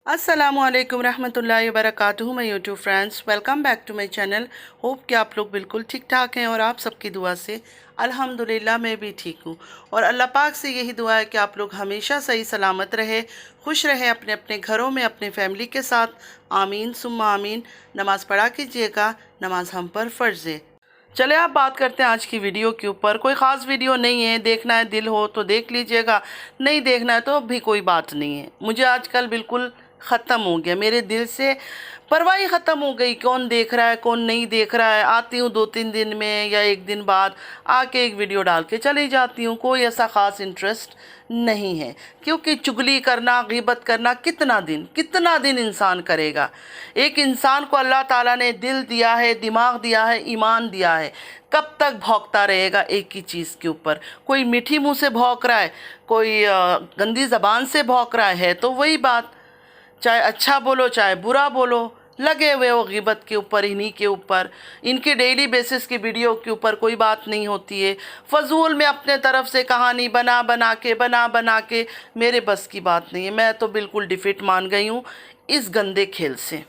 अस्सलामुअलैकुम रहमतुल्लाहि वबरकातुहू। मैं YouTube friends, welcome back to my channel. Hope कि आप लोग बिल्कुल ठीक ठाक हैं और आप सबकी दुआ से अल्हम्दुलिल्लाह मैं भी ठीक हूँ। और अल्लाह पाक से यही दुआ है कि आप लोग हमेशा सही सलामत रहे, खुश रहे अपने अपने घरों में अपने फैमिली के साथ। आमीन सुम्मा आमीन। नमाज़ पढ़ा कीजिएगा, नमाज हम पर फ़र्ज़ है। चले आप बात करते हैं आज की वीडियो के ऊपर। कोई ख़ास वीडियो नहीं है, देखना है दिल हो तो देख लीजिएगा, नहीं देखना है तो भी कोई बात नहीं है। मुझे आजकल बिल्कुल ख़त्म हो गया, मेरे दिल से परवाह ही ख़त्म हो गई कौन देख रहा है कौन नहीं देख रहा है। आती हूँ 2-3 दिन में या एक दिन बाद आके एक वीडियो डाल के चली जाती हूँ। कोई ऐसा ख़ास इंटरेस्ट नहीं है, क्योंकि चुगली करना गीबत करना कितना दिन इंसान करेगा। एक इंसान को अल्लाह ताला ने दिल दिया है, दिमाग दिया है, ईमान दिया है, कब तक भौंकता रहेगा एक ही चीज़ के ऊपर। कोई मीठी मुंह से भौंक रहा है, कोई गंदी ज़बान से भौंक रहा है, तो वही बात, चाहे अच्छा बोलो चाहे बुरा बोलो, लगे हुए वो गिबत के ऊपर, इन्हीं के ऊपर। इनके डेली बेसिस की वीडियो के ऊपर कोई बात नहीं होती है। फजूल में अपने तरफ से कहानी बना बना के मेरे बस की बात नहीं है। मैं तो बिल्कुल डिफीट मान गई हूँ इस गंदे खेल से।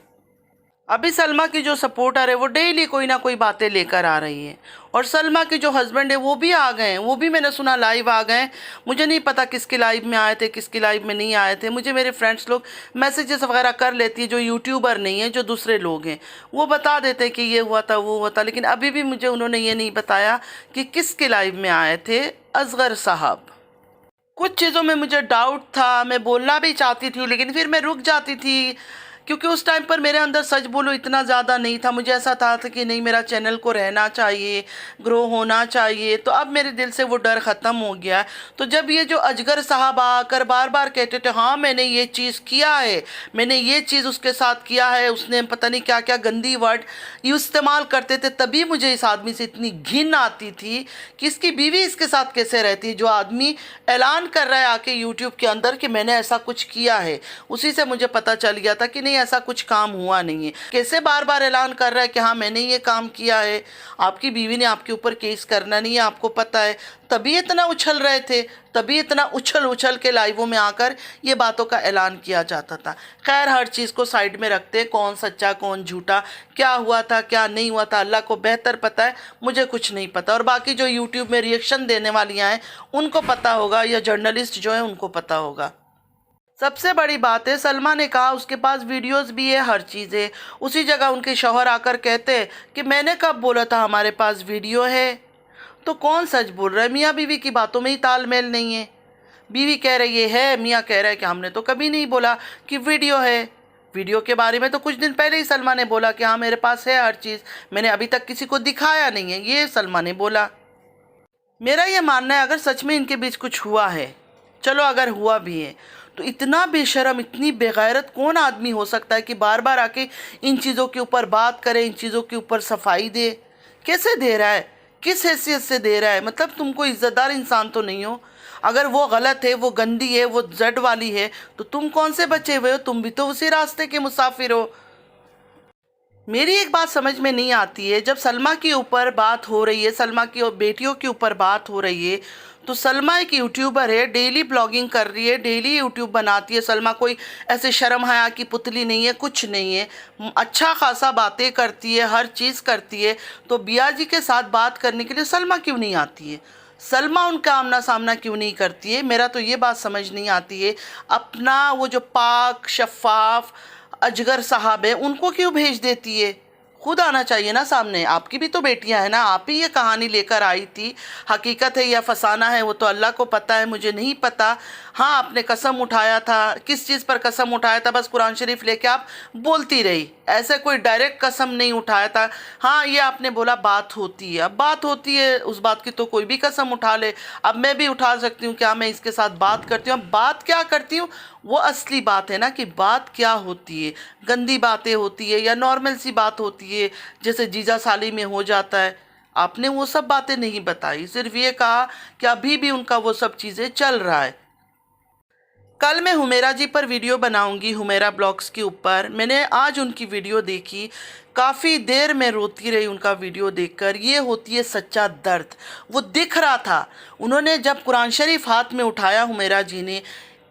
अभी सलमा की जो सपोर्टर है वो डेली कोई ना कोई बातें लेकर आ रही है, और सलमा के जो हस्बैंड है वो भी आ गए हैं, वो भी मैंने सुना लाइव आ गए हैं। मुझे नहीं पता किसके लाइव में आए थे किसके लाइव में नहीं आए थे। मुझे मेरे फ्रेंड्स लोग मैसेजेस वगैरह कर लेती है, जो यूट्यूबर नहीं है, जो दूसरे लोग हैं, वो बता देते हैं कि ये हुआ था वो हुआ था। लेकिन अभी भी मुझे उन्होंने ये नहीं बताया कि किसके लाइव में आए थे असगर साहब। कुछ चीज़ों में मुझे डाउट था, मैं बोलना भी चाहती थी लेकिन फिर मैं रुक जाती थी, क्योंकि उस टाइम पर मेरे अंदर सच बोलो इतना ज़्यादा नहीं था। मुझे ऐसा था कि नहीं, मेरा चैनल को रहना चाहिए, ग्रो होना चाहिए। तो अब मेरे दिल से वो डर ख़त्म हो गया। तो जब ये जो अजगर साहब आकर बार बार कहते थे हाँ मैंने ये चीज़ किया है, मैंने ये चीज़ उसके साथ किया है, उसने पता नहीं क्या क्या गंदी वर्ड इस्तेमाल करते थे, तभी मुझे इस आदमी से इतनी घिन आती थी कि इसकी बीवी इसके साथ कैसे रहती है। जो आदमी ऐलान कर रहा है आके यूट्यूब के अंदर कि मैंने ऐसा कुछ किया है, उसी से मुझे पता चल गया था कि नहीं ऐसा कुछ काम हुआ नहीं है। कैसे बार बार ऐलान कर रहा है कि हाँ मैंने ये काम किया है। आपकी बीवी ने आपके ऊपर केस करना नहीं है, आपको पता है, तभी इतना उछल रहे थे, तभी इतना उछल उछल के लाइवों में आकर ये बातों का ऐलान किया जाता था। खैर हर चीज़ को साइड में रखते, कौन सच्चा कौन झूठा, क्या हुआ था क्या नहीं हुआ था अल्लाह को बेहतर पता है, मुझे कुछ नहीं पता। और बाकी जो यूट्यूब में रिएक्शन देने वालियाँ हैं उनको पता होगा, या जर्नलिस्ट जो है उनको पता होगा। सबसे बड़ी बात है, सलमा ने कहा उसके पास वीडियोस भी है, हर चीज़ है। उसी जगह उनके शौहर आकर कहते कि मैंने कब बोला था हमारे पास वीडियो है। तो कौन सच बोल रहा है? मियाँ बीवी की बातों में ही तालमेल नहीं है। बीवी कह रही है, मियाँ कह रहा है कि हमने तो कभी नहीं बोला कि वीडियो है। वीडियो के बारे में तो कुछ दिन पहले ही सलमा ने बोला कि हाँ मेरे पास है हर चीज़, मैंने अभी तक किसी को दिखाया नहीं है, ये सलमा ने बोला। मेरा ये मानना है अगर सच में इनके बीच कुछ हुआ है, चलो अगर हुआ भी है, तो इतना बेशरम इतनी बेगैरत कौन आदमी हो सकता है कि बार बार आके इन चीज़ों के ऊपर बात करे, इन चीज़ों के ऊपर सफाई दे। कैसे दे रहा है, किस हैसियत से दे रहा है? मतलब तुम कोई इज़्ज़तदार इंसान तो नहीं हो। अगर वो गलत है, वो गंदी है, वो जड वाली है, तो तुम कौन से बचे हुए हो? तुम भी तो उसी रास्ते के मुसाफिर हो। मेरी एक बात समझ में नहीं आती है, जब सलमा के ऊपर बात हो रही है, सलमा की और बेटियों के ऊपर बात हो रही है, तो सलमा एक यूट्यूबर है, डेली ब्लॉगिंग कर रही है, डेली यूट्यूब बनाती है। सलमा कोई ऐसे शर्म हया की पुतली नहीं है, कुछ नहीं है, अच्छा खासा बातें करती है, हर चीज़ करती है। तो बिया जी के साथ बात करने के लिए सलमा क्यों नहीं आती है? सलमा उनका आमना सामना क्यों नहीं करती है? मेरा तो ये बात समझ नहीं आती है। अपना वो जो पाक शफाफ अजगर साहब है उनको क्यों भेज देती है? खुद आना चाहिए ना सामने। आपकी भी तो बेटियां हैं ना, आप ही ये कहानी लेकर आई थी। हकीकत है या फसाना है वो तो अल्लाह को पता है, मुझे नहीं पता। हाँ आपने कसम उठाया था, किस चीज़ पर कसम उठाया था? बस कुरान शरीफ लेके आप बोलती रही, ऐसे कोई डायरेक्ट कसम नहीं उठाया था। हाँ ये आपने बोला बात होती है, अब बात होती है, उस बात की तो कोई भी कसम उठा ले। अब मैं भी उठा सकती हूँ, क्या मैं इसके साथ बात करती हूँ? अब बात क्या करती हूँ वो असली बात है ना, कि बात क्या होती है। गंदी बातें होती है या नॉर्मल सी बात होती है जैसे जीजा साली में हो जाता है। आपने वो सब बातें नहीं बताई, सिर्फ ये कहा कि अभी भी उनका वो सब चीज़ें चल रहा है। कल मैं हुमेरा जी पर वीडियो बनाऊंगी, हुमेरा ब्लॉग्स के ऊपर। मैंने आज उनकी वीडियो देखी, काफ़ी देर में रोती रही उनका वीडियो देखकर। ये होती है सच्चा दर्द, वो दिख रहा था। उन्होंने जब कुरान शरीफ हाथ में उठाया हुमेरा जी ने,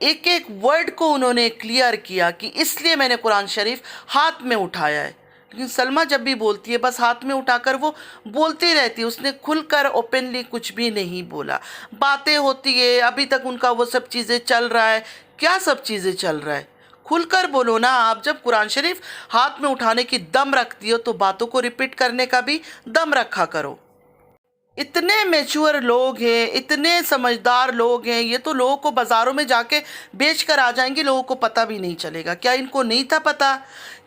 एक एक वर्ड को उन्होंने क्लियर किया कि इसलिए मैंने कुरान शरीफ हाथ में उठाया है। लेकिन सलमा जब भी बोलती है बस हाथ में उठाकर वो बोलती रहती है, उसने खुलकर ओपनली कुछ भी नहीं बोला। बातें होती है, अभी तक उनका वो सब चीज़ें चल रहा है। क्या सब चीज़ें चल रहा है? खुलकर बोलो ना। आप जब कुरान शरीफ हाथ में उठाने की दम रखती हो तो बातों को रिपीट करने का भी दम रखा करो। इतने मैच्योर लोग हैं, इतने समझदार लोग हैं, ये तो लोगों को बाज़ारों में जाके बेच कर आ जाएंगे, लोगों को पता भी नहीं चलेगा। क्या इनको नहीं था पता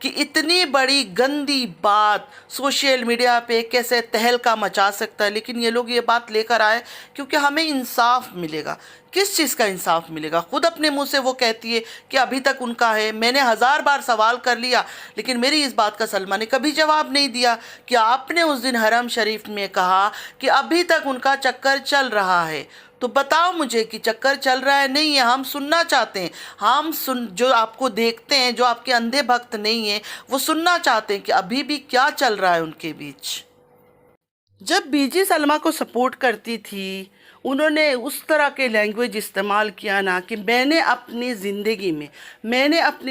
कि इतनी बड़ी गंदी बात सोशल मीडिया पे कैसे तहलका मचा सकता है? लेकिन ये लोग ये बात लेकर आए क्योंकि हमें इंसाफ मिलेगा। किस चीज़ का इंसाफ मिलेगा? खुद अपने मुंह से वो कहती है कि अभी तक उनका है। मैंने 1000 बार सवाल कर लिया, लेकिन मेरी इस बात का सलमा ने कभी जवाब नहीं दिया कि आपने उस दिन हरम शरीफ में कहा कि अभी तक उनका चक्कर चल रहा है। तो बताओ मुझे कि चक्कर चल रहा है नहीं है, हम सुनना चाहते हैं। हम जो आपको देखते हैं, जो आपके अंधे भक्त नहीं हैं, वो सुनना चाहते हैं कि अभी भी क्या चल रहा है उनके बीच। जब बीजी सलमा को सपोर्ट करती थी, उन्होंने उस तरह के लैंग्वेज इस्तेमाल किया ना कि मैंने अपनी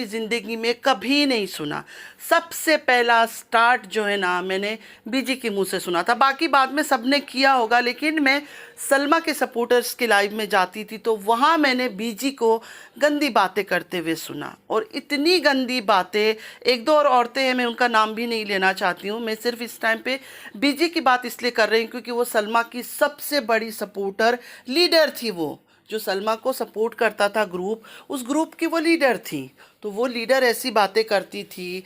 ज़िंदगी में कभी नहीं सुना। सबसे पहला स्टार्ट जो है ना, मैंने बीजी के मुंह से सुना था। बाकी बाद में सब ने किया होगा, लेकिन मैं सलमा के सपोर्टर्स के लाइव में जाती थी तो वहाँ मैंने बीजी को गंदी बातें करते हुए सुना। और इतनी गंदी बातें, एक दो और औरतें हैं, मैं उनका नाम भी नहीं लेना चाहती हूँ। मैं सिर्फ इस टाइम पे बीजी की बात इसलिए कर रही हूँ क्योंकि वो सलमा की सबसे बड़ी सपोर्टर लीडर थी। वो जो सलमा को सपोर्ट करता था ग्रुप, उस ग्रुप की वो लीडर थी। तो वो लीडर ऐसी बातें करती थी,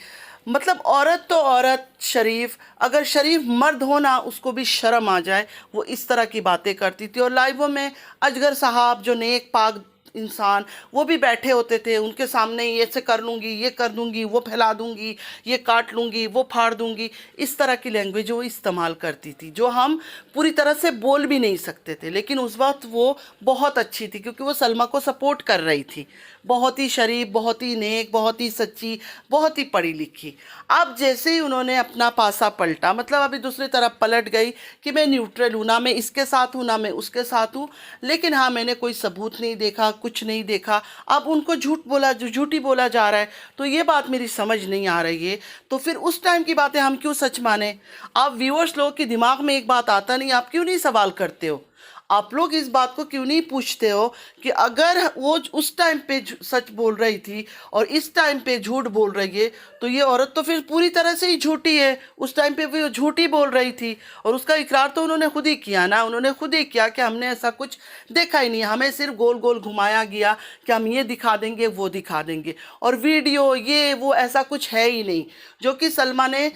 मतलब औरत तो औरत, शरीफ, अगर शरीफ मर्द हो ना उसको भी शर्म आ जाए, वो इस तरह की बातें करती थी। और लाइवों में अजगर साहब जो नेक पाक इंसान, वो भी बैठे होते थे। उनके सामने ये ऐसे कर लूँगी, ये कर दूँगी, वो फैला दूँगी, ये काट लूँगी, वो फाड़ दूँगी, इस तरह की लैंग्वेज वो इस्तेमाल करती थी जो हम पूरी तरह से बोल भी नहीं सकते थे। लेकिन उस वक्त वो बहुत अच्छी थी क्योंकि वो सलमा को सपोर्ट कर रही थी। बहुत ही शरीफ, बहुत ही नेक, बहुत ही सच्ची, बहुत ही पढ़ी लिखी। अब जैसे ही उन्होंने अपना पासा पलटा, मतलब अभी दूसरी तरफ पलट गई कि मैं न्यूट्रल हूँ, ना मैं इसके साथ हूँ ना मैं उसके साथ हूँ, लेकिन हाँ मैंने कोई सबूत नहीं देखा, कुछ नहीं देखा। अब उनको झूठी बोला जा रहा है, तो ये बात मेरी समझ नहीं आ रही है। तो फिर उस टाइम की बातें हम क्यों सच माने? आप व्यूअर्स लोग के दिमाग में एक बात आता नहीं, आप क्यों नहीं सवाल करते हो? आप लोग इस बात को क्यों नहीं पूछते हो कि अगर वो उस टाइम पे सच बोल रही थी और इस टाइम पे झूठ बोल रही है, तो ये औरत तो फिर पूरी तरह से ही झूठी है। उस टाइम पे भी वो झूठी बोल रही थी और उसका इकरार तो उन्होंने खुद ही किया ना। उन्होंने खुद ही किया कि हमने ऐसा कुछ देखा ही नहीं, हमें सिर्फ गोल गोल घुमाया गया कि हम ये दिखा देंगे, वो दिखा देंगे, और वीडियो ये वो ऐसा कुछ है ही नहीं। जो कि सलमा ने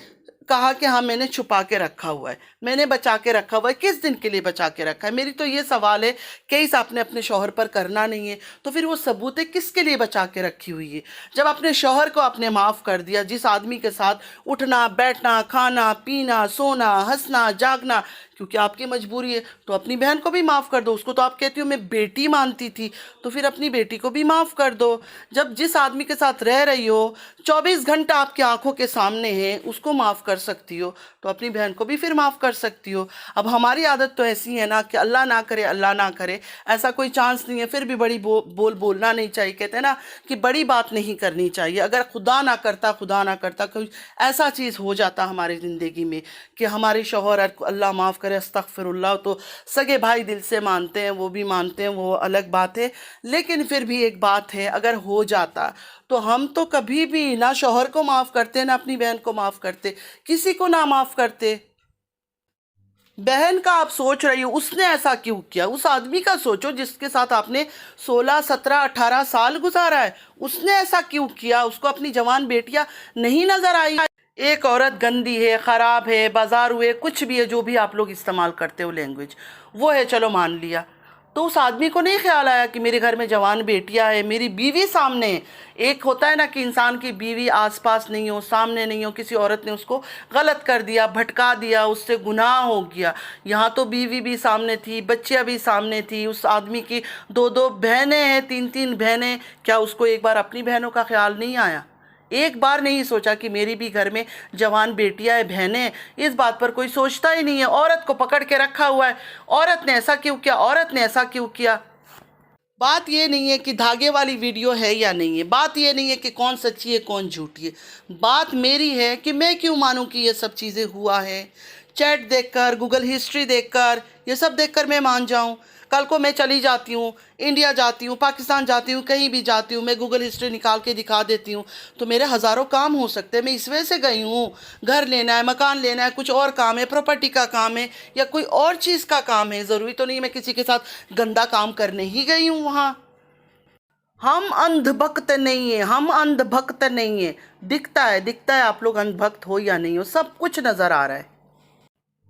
कहा कि हाँ मैंने छुपा के रखा हुआ है, मैंने बचा के रखा हुआ है। किस दिन के लिए बचा के रखा है? मेरी तो ये सवाल है। केस आपने अपने शौहर पर करना नहीं है तो फिर वो सबूतें किसके लिए बचा के रखी हुई है? जब अपने शौहर को आपने माफ़ कर दिया, जिस आदमी के साथ उठना बैठना, खाना पीना, सोना, हंसना जागना, क्योंकि आपकी मजबूरी है, तो अपनी बहन को भी माफ़ कर दो। उसको तो आप कहती हो मैं बेटी मानती थी, तो फिर अपनी बेटी को भी माफ़ कर दो। जब जिस आदमी के साथ रह रही हो 24 घंटा आपकी आंखों के सामने है, उसको माफ़ कर सकती हो, तो अपनी बहन को भी फिर माफ़ कर सकती हो। अब हमारी आदत तो ऐसी है ना कि अल्लाह ना करे, अल्लाह ना करे, ऐसा कोई चांस नहीं है, फिर भी बड़ी बोलना नहीं चाहिए। कहते हैं ना कि बड़ी बात नहीं करनी चाहिए। अगर खुदा ना करता कोई ऐसा चीज़ हो जाता हमारी ज़िंदगी में कि हमारे शौहर, अल्लाह माफ़ करे, अस्तगफिरुल्लाह, तो सगे भाई दिल से मानते हैं, वो भी मानते हैं, वो अलग बात है। लेकिन फिर भी एक बात है, अगर हो जाता तो हम तो कभी भी ना शौहर को माफ़ करते, ना अपनी बहन को माफ़ करते, किसी को ना माफ़ करते। बहन का आप सोच रही हो उसने ऐसा क्यों किया, उस आदमी का सोचो जिसके साथ आपने 16, 17, 18 साल गुजारा है, उसने ऐसा क्यों किया? उसको अपनी जवान बेटियां नहीं नजर आई? एक औरत गंदी है, ख़राब है, बाजार हुए, कुछ भी है, जो भी आप लोग इस्तेमाल करते हो लैंग्वेज, वो है, चलो मान लिया। तो उस आदमी को नहीं ख्याल आया कि मेरे घर में जवान बेटियां है, मेरी बीवी सामने है। एक होता है ना कि इंसान की बीवी आसपास नहीं हो, सामने नहीं हो, किसी औरत ने उसको गलत कर दिया, भटका दिया, उससे गुनाह हो गया। यहाँ तो बीवी भी सामने थी, बच्चियाँ भी सामने थी, उस आदमी की 2-2 बहनें हैं, 3-3 बहनें। क्या उसको एक बार अपनी बहनों का ख्याल नहीं आया? एक बार नहीं सोचा कि मेरी भी घर में जवान बेटियां हैं, बहनें हैं? इस बात पर कोई सोचता ही नहीं है। औरत को पकड़ के रखा हुआ है, औरत ने ऐसा क्यों किया, औरत ने ऐसा क्यों किया। बात ये नहीं है कि धागे वाली वीडियो है या नहीं है, बात ये नहीं है कि कौन सच्ची है कौन झूठी है। बात मेरी है कि मैं क्यों मानूं कि ये सब चीज़ें हुआ है। चैट देखकर, गूगल हिस्ट्री देखकर, ये सब देखकर मैं मान जाऊं। कल को मैं चली जाती हूँ, इंडिया जाती हूँ, पाकिस्तान जाती हूँ, कहीं भी जाती हूँ, मैं गूगल हिस्ट्री निकाल के दिखा देती हूँ, तो मेरे हज़ारों काम हो सकते हैं। मैं इस वजह से गई हूँ, घर लेना है, मकान लेना है, कुछ और काम है, प्रॉपर्टी का काम है, या कोई और चीज़ का काम है। ज़रूरी तो नहीं मैं किसी के साथ गंदा काम करने ही गई हूँ वहाँ। हम अंधभक्त नहीं है, हम अंधभक्त नहीं है। दिखता है आप लोग अंधभक्त हो या नहीं हो, सब कुछ नज़र आ रहा है।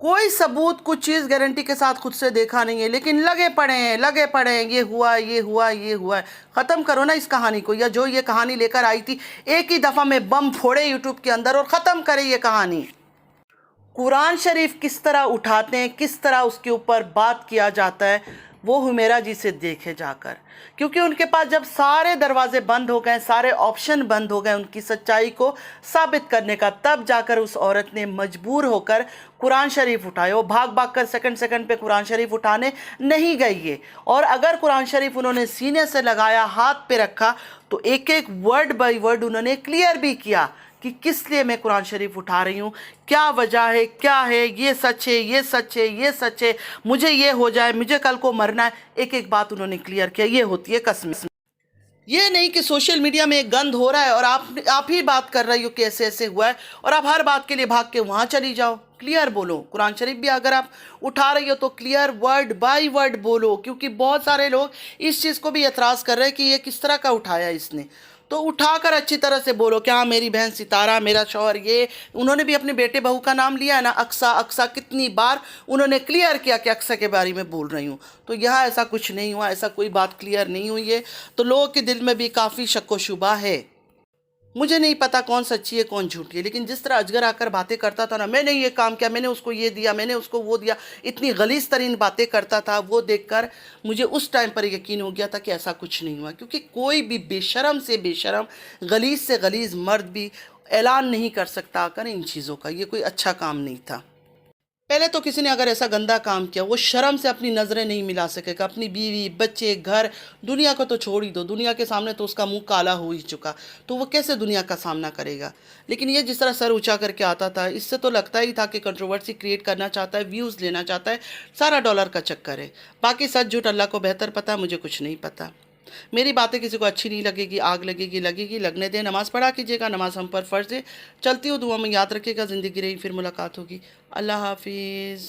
कोई सबूत, कुछ चीज़ गारंटी के साथ खुद से देखा नहीं है, लेकिन लगे पड़े हैं, लगे पड़े हैं, ये हुआ, ये हुआ, ये हुआ है। ख़त्म करो ना इस कहानी को, या जो ये कहानी लेकर आई थी, एक ही दफ़ा में बम फोड़े यूट्यूब के अंदर और ख़त्म करे ये कहानी। कुरान शरीफ किस तरह उठाते हैं, किस तरह उसके ऊपर बात किया जाता है, वो हुमेरा जी से देखे जाकर। क्योंकि उनके पास जब सारे दरवाजे बंद हो गए, सारे ऑप्शन बंद हो गए उनकी सच्चाई को साबित करने का, तब जाकर उस औरत ने मजबूर होकर कुरान शरीफ उठाए। वो भाग भाग कर सेकंड सेकंड पे कुरान शरीफ उठाने नहीं गई है। और अगर कुरान शरीफ उन्होंने सीने से लगाया, हाथ पे रखा, तो एक एक वर्ड बाय वर्ड उन्होंने क्लियर भी किया कि किस लिए मैं कुरान शरीफ उठा रही हूँ, क्या वजह है, क्या है, ये सच है, ये सच है, ये सच है, मुझे ये हो जाए, मुझे कल को मरना है। एक एक बात उन्होंने क्लियर किया। ये होती है कसम। ये नहीं कि सोशल मीडिया में एक गंद हो रहा है और आप ही बात कर रही हो कि ऐसे ऐसे हुआ है, और आप हर बात के लिए भाग के वहाँ चली जाओ। क्लियर बोलो, कुरान शरीफ भी अगर आप उठा रही हो तो क्लियर वर्ड बाय वर्ड बोलो। क्योंकि बहुत सारे लोग इस चीज़ को भी एतराज़ कर रहे हैं कि ये किस तरह का उठाया इसने। तो उठाकर अच्छी तरह से बोलो कि हाँ मेरी बहन सितारा, मेरा शौहर ये। उन्होंने भी अपने बेटे बहू का नाम लिया है ना, अक्सा। अक्सा कितनी बार उन्होंने क्लियर किया कि अक्सा के बारे में बोल रही हूँ। तो यहाँ ऐसा कुछ नहीं हुआ, ऐसा कोई बात क्लियर नहीं हुई है। तो लोगों के दिल में भी काफ़ी शक व शुबा है। मुझे नहीं पता कौन सच्ची है कौन झूठी है, लेकिन जिस तरह अजगर आकर बातें करता था ना, मैंने ये काम किया, मैंने उसको ये दिया, मैंने उसको वो दिया, इतनी गलीज़ तरीन बातें करता था, वो देखकर मुझे उस टाइम पर यकीन हो गया था कि ऐसा कुछ नहीं हुआ। क्योंकि कोई भी बेशरम से बेशरम, गलीज़ से गलीज़ मर्द भी ऐलान नहीं कर सकता आकर इन चीज़ों का। ये कोई अच्छा काम नहीं था। पहले तो किसी ने अगर ऐसा गंदा काम किया, वो शर्म से अपनी नज़रें नहीं मिला सकेगा। अपनी बीवी, बच्चे, घर, दुनिया को तो छोड़ ही दो। दुनिया के सामने तो उसका मुंह काला हो ही चुका, तो वो कैसे दुनिया का सामना करेगा। लेकिन ये जिस तरह सर ऊंचा करके आता था, इससे तो लगता ही था कि कंट्रोवर्सी क्रिएट करना चाहता है, व्यूज़ लेना चाहता है, सारा डॉलर का चक्कर है। बाकी सच झूठ अल्लाह को बेहतर पता, मुझे कुछ नहीं पता। मेरी बातें किसी को अच्छी नहीं लगेगी, आग लगेगी, लगेगी, लगने दें। नमाज़ पढ़ा कीजिएगा, नमाज हम पर फ़र्ज़ है। चलती हूँ, दुआ में याद रखिएगा। ज़िंदगी रही फिर मुलाकात होगी। अल्लाह हाफिज़।